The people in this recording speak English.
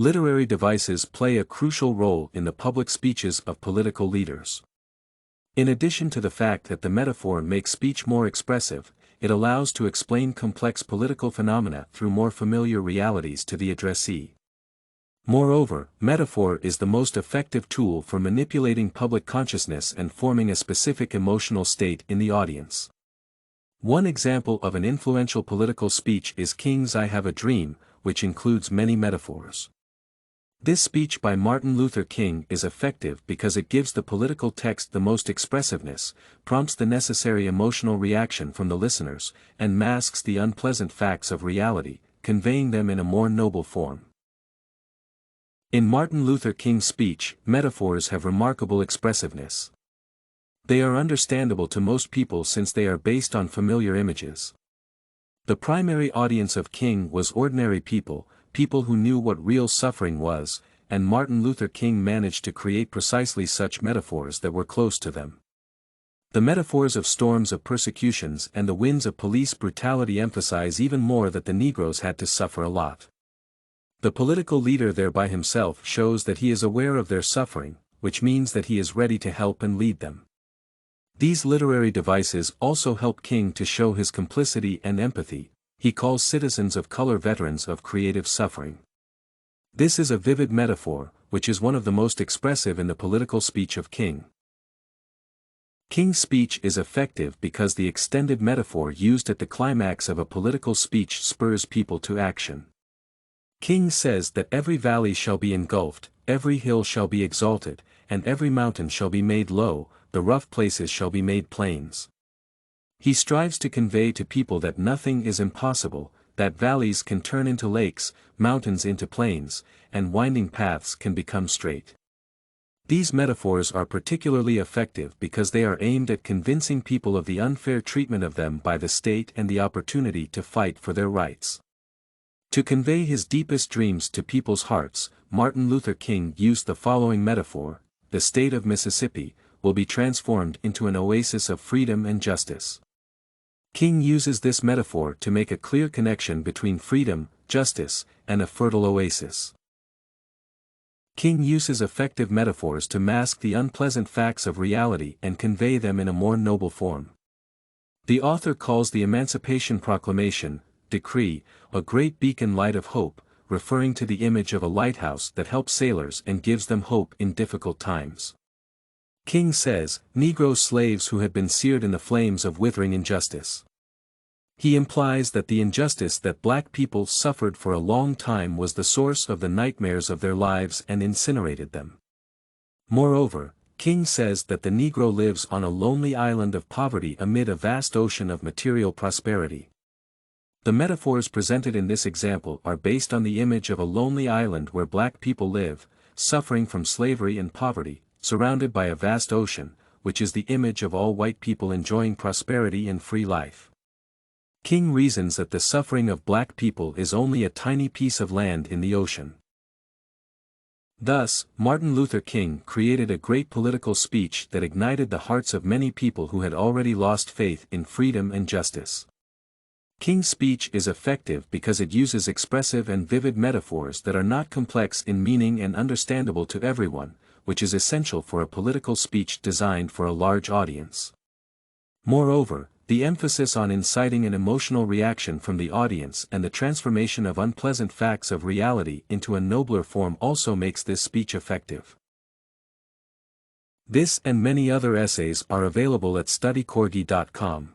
Literary devices play a crucial role in the public speeches of political leaders. In addition to the fact that the metaphor makes speech more expressive, it allows to explain complex political phenomena through more familiar realities to the addressee. Moreover, metaphor is the most effective tool for manipulating public consciousness and forming a specific emotional state in the audience. One example of an influential political speech is King's "I Have a Dream," which includes many metaphors. This speech by Martin Luther King is effective because it gives the political text the most expressiveness, prompts the necessary emotional reaction from the listeners, and masks the unpleasant facts of reality, conveying them in a more noble form. In Martin Luther King's speech, metaphors have remarkable expressiveness. They are understandable to most people since they are based on familiar images. The primary audience of King was ordinary people, people who knew what real suffering was, and Martin Luther King managed to create precisely such metaphors that were close to them. The metaphors of storms of persecutions and the winds of police brutality emphasize even more that the Negroes had to suffer a lot. The political leader there by himself shows that he is aware of their suffering, which means that he is ready to help and lead them. These literary devices also help King to show his complicity and empathy. He calls citizens of color veterans of creative suffering. This is a vivid metaphor, which is one of the most expressive in the political speech of King. King's speech is effective because the extended metaphor used at the climax of a political speech spurs people to action. King says that every valley shall be engulfed, every hill shall be exalted, and every mountain shall be made low, the rough places shall be made plains. He strives to convey to people that nothing is impossible, that valleys can turn into lakes, mountains into plains, and winding paths can become straight. These metaphors are particularly effective because they are aimed at convincing people of the unfair treatment of them by the state and the opportunity to fight for their rights. To convey his deepest dreams to people's hearts, Martin Luther King used the following metaphor: the state of Mississippi will be transformed into an oasis of freedom and justice. King uses this metaphor to make a clear connection between freedom, justice, and a fertile oasis. King uses effective metaphors to mask the unpleasant facts of reality and convey them in a more noble form. The author calls the Emancipation Proclamation, decree, a great beacon light of hope, referring to the image of a lighthouse that helps sailors and gives them hope in difficult times. King says, Negro slaves who had been seared in the flames of withering injustice. He implies that the injustice that black people suffered for a long time was the source of the nightmares of their lives and incinerated them. Moreover, King says that the Negro lives on a lonely island of poverty amid a vast ocean of material prosperity. The metaphors presented in this example are based on the image of a lonely island where black people live, suffering from slavery and poverty, surrounded by a vast ocean, which is the image of all white people enjoying prosperity and free life. King reasons that the suffering of black people is only a tiny piece of land in the ocean. Thus, Martin Luther King created a great political speech that ignited the hearts of many people who had already lost faith in freedom and justice. King's speech is effective because it uses expressive and vivid metaphors that are not complex in meaning and understandable to everyone, which is essential for a political speech designed for a large audience. Moreover, the emphasis on inciting an emotional reaction from the audience and the transformation of unpleasant facts of reality into a nobler form also makes this speech effective. This and many other essays are available at studycorgi.com.